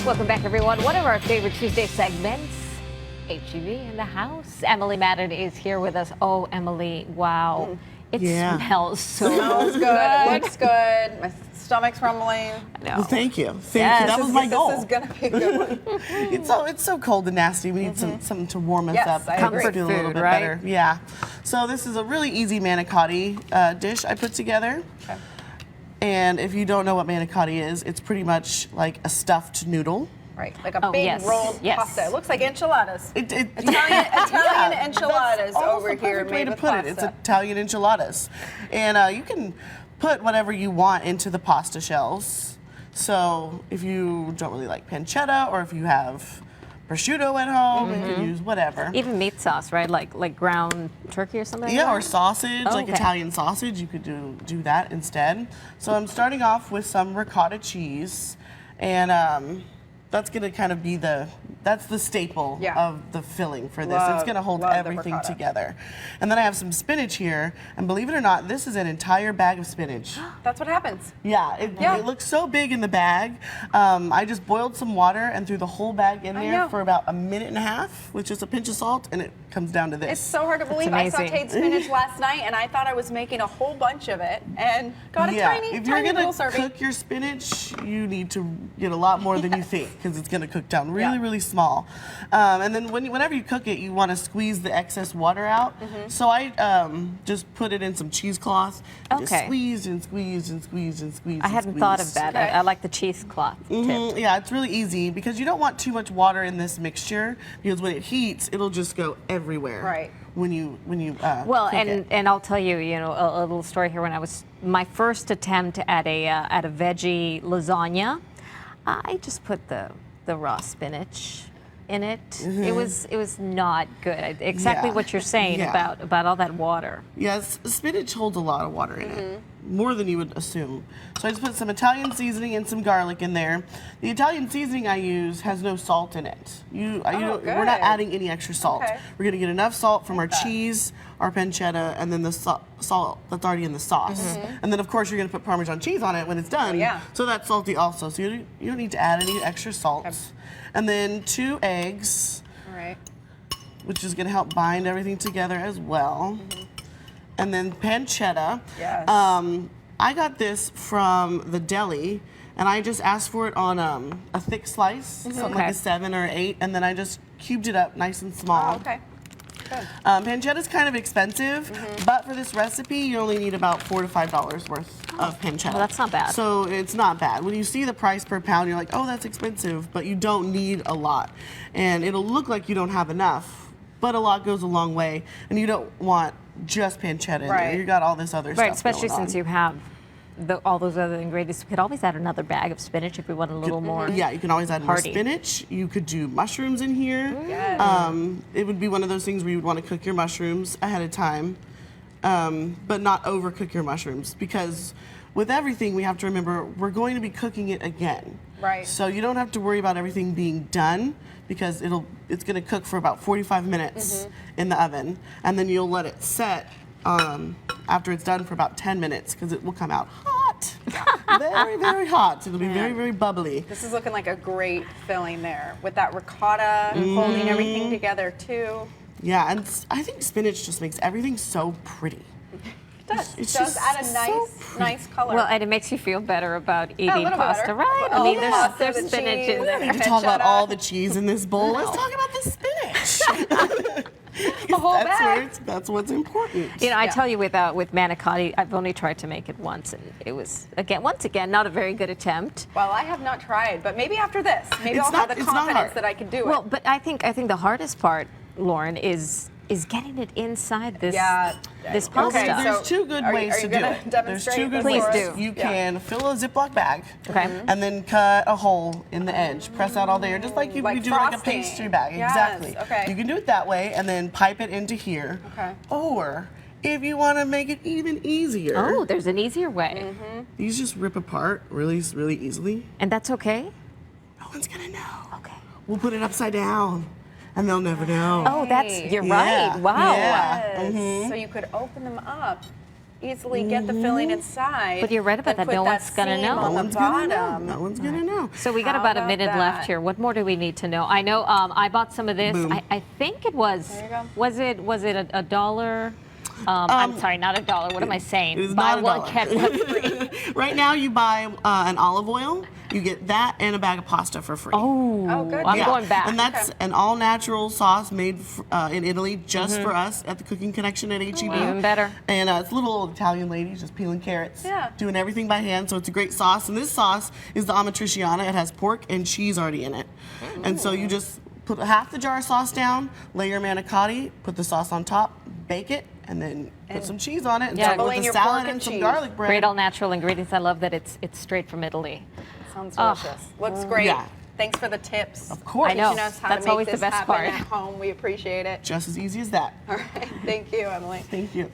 Welcome back, everyone. One of our favorite Tuesday segments, HEB in the house. Emily Madden is here with us. Oh, Emily, wow. It smells so Smells good. Looks good. My stomach's rumbling. I know. Well, thank you. Thank Yes. you. That was my goal. This is going to be a good one. It's so cold and nasty. We need something to warm us up. I agree. Comfort Feel a little food, bit right? better. Yeah. So this is a really easy manicotti dish I put together. Okay. And if you don't know what manicotti is, it's pretty much like a stuffed noodle. Right, like a big rolled pasta. It looks like enchiladas. Italian enchiladas over here made with pasta. It's Italian enchiladas. And you can put whatever you want into the pasta shells. So if you don't really like pancetta, or if you have prosciutto at home, you can use whatever. Even meat sauce, right? Like ground turkey or something like that? Yeah, or sausage, like okay. Italian sausage. You could do that instead. So I'm starting off with some ricotta cheese, and that's going to kind of be that's the staple of the filling for this. It's going to hold everything together. And then I have some spinach here, and believe it or not, this is an entire bag of spinach. That's what happens. Yeah, it looks so big in the bag. I just boiled some water and threw the whole bag in there for about a minute and a half with just a pinch of salt, and it comes down to this. It's so hard to believe. I sauteed spinach last night, and I thought I was making a whole bunch of it, and got a tiny if you're little gonna serving. cook your spinach, you need to get a lot more than you think, because it's gonna cook down really small. And then whenever you cook it, you want to squeeze the excess water out. So I just put it in some cheesecloth. Just squeezed and squeezed and squeezed and squeezed. I hadn't thought of that. Okay. I like the cheesecloth tip. Yeah, it's really easy because you don't want too much water in this mixture, because when it heats, it'll just go everywhere. Right. When you Well, cook it. and I'll tell you, a little story here. When I was my first attempt at a veggie lasagna, I just put the raw spinach in it. It was not good. Exactly what you're saying about all that water. Yes, spinach holds a lot of water in it, more than you would assume. So I just put some Italian seasoning and some garlic in there. The Italian seasoning I use has no salt in it. We're not adding any extra salt. Okay. We're gonna get enough salt from our cheese, our pancetta, and then the salt that's already in the sauce. And then of course you're gonna put Parmesan cheese on it when it's done. So that's salty also. So you don't need to add any extra salt. And then 2 eggs. All right. Which is going to help bind everything together as well. And then pancetta. Yes. I got this from the deli, and I just asked for it on a thick slice, something like a 7 or 8, and then I just cubed it up nice and small. Oh, okay. Good. Pancetta's kind of expensive, but for this recipe, you only need about $4 to $5 worth of pancetta. Well, that's not bad. So it's not bad. When you see the price per pound, you're like, oh, that's expensive, but you don't need a lot. And it'll look like you don't have enough, but a lot goes a long way, and you don't want just pancetta in there. You got all this other stuff. Right, especially since you have all those other ingredients. We could always add another bag of spinach if we want a little more. Yeah, you can always add more hearty. spinach. You could do mushrooms in here. It would be one of those things where you would want to cook your mushrooms ahead of time, but not overcook your mushrooms, because with everything we have to remember we're going to be cooking it again. Right. So you don't have to worry about everything being done, because it's going to cook for about 45 minutes in the oven, and then you'll let it set after it's done for about 10 minutes, because it will come out hot. Very hot. It'll be very bubbly. This is looking like a great filling there with that ricotta holding everything together too. Yeah, and I think spinach just makes everything so pretty. It does add a nice color. Well, and it makes you feel better about eating little pasta, better. right? Oh, I mean, yeah. there's The spinach cheese. in We don't there. need to talk about all the cheese in this bowl. Let's talk about the spinach. The whole bag. That's what's important. I tell you, with manicotti, I've only tried to make it once, and it was once again not a very good attempt. Well, I have not tried, but maybe after this, I'll have the confidence that I can do it. Well, but I think the hardest part, Lauren, is getting it inside this pasta. Okay, there's 2 good ways to do it. There's 2 good Please ways. do. You can fill a Ziploc bag, and then cut a hole in the edge. Press out all there, just like you do like a pastry bag. Yes, Exactly. okay. You can do it that way, and then pipe it into here. Okay. Or if you want to make it even easier, Oh, there's an easier way. these just rip apart really easily. And that's okay? No one's gonna know. Okay. We'll put it upside down, and they'll never know. Oh, you're right. Wow. Yeah. Yes. So you could open them up easily get the filling inside. But you're right about that. No one's going to know. On the bottom. No one's gonna know. So we got about a minute left here. What more do we need to know? I know I bought some of this. I think it was. There you go. Was it a dollar? I'm sorry, not a dollar. What am I saying? It was Buy not a one, dollar. get one free. Right now, you buy an olive oil, you get that and a bag of pasta for free. Oh, good. Well, I'm going back. And that's an all-natural sauce made in Italy just for us at the Cooking Connection at HEB. Even better. And it's little old Italian ladies just peeling carrots, Yeah. doing everything by hand. So it's a great sauce. And this sauce is the amatriciana. It has pork and cheese already in it. And so you just put half the jar of sauce down, lay your manicotti, put the sauce on top, bake it, and then put some cheese on it, and serve it with a salad and some garlic bread. Great all natural ingredients. I love that it's straight from Italy. Sounds delicious. Looks great. Yeah. Thanks for the tips. Of course. I know. Teaching us how That's to make always the this best happen part. at home. We appreciate it. Just as easy as that. All right. Thank you, Emily. Thank you.